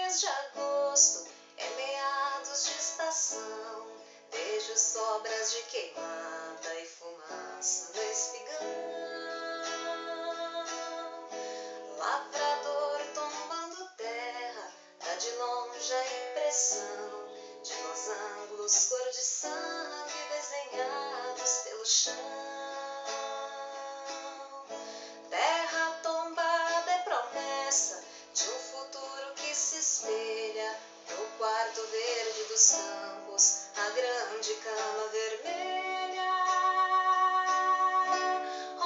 mês de agosto, é meados de estação. Vejo sobras de queimada e fumaça no espigão. Lavrador tombando terra, dá de longe a impressão de losangos cor de sangue desenhados pelo chão. Terra tombada é promessa de um futuro que se espelha no quarto verde dos campos, a grande cama vermelha,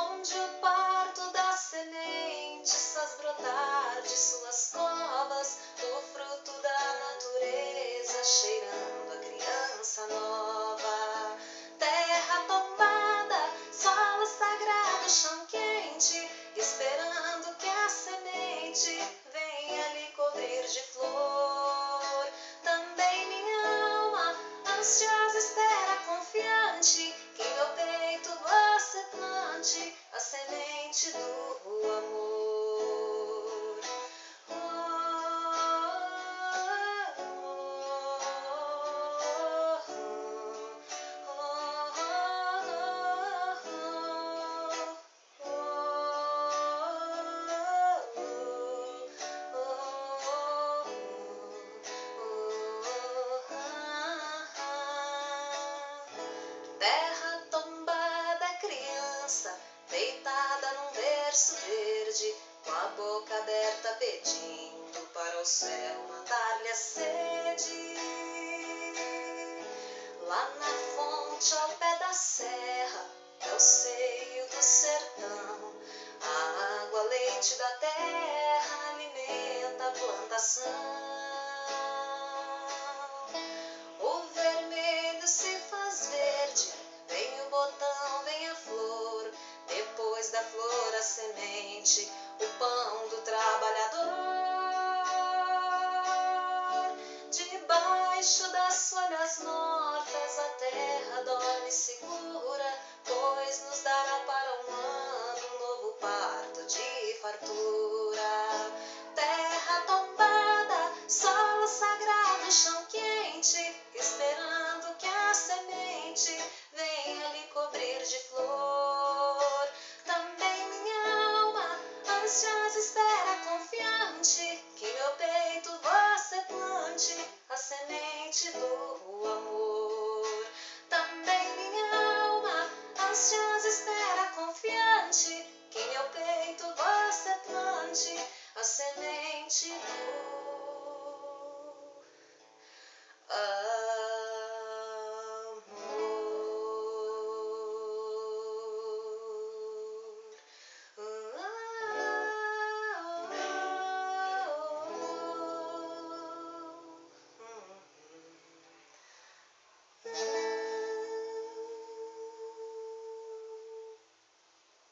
onde o parto das sementes faz brotar de suas covas o fruto da natureza, cheirando a criança nova. Terra tombada, solo sagrado, chão quente, esperando que a semente venha lhe cobrir de flor. Também minha alma, ansiosa, espera confiante que em meu peito você plante a semente do amor. Terra tombada, criança, deitada num berço verde, com a boca aberta pedindo para o céu matar-lhe a sede. Lá na fonte, ao pé da serra, é o seio do sertão. A água, leite da terra, alimenta a plantação. O vermelho se faz verde, vem o botão, vem a flor, depois da flor a semente, o pão do trabalhador. Debaixo das folhas mortas a terra dorme segura, pois nos dará para um ano um novo parto de fartura. Terra tombada, solo sagrado, chão quente, esperando que a semente venha lhe cobrir de flor. Também minha alma, ansiosa, espera confiante que em meu peito você plante a semente do amor. Também minha alma, ansiosa, espera confiante que em meu peito você plante a semente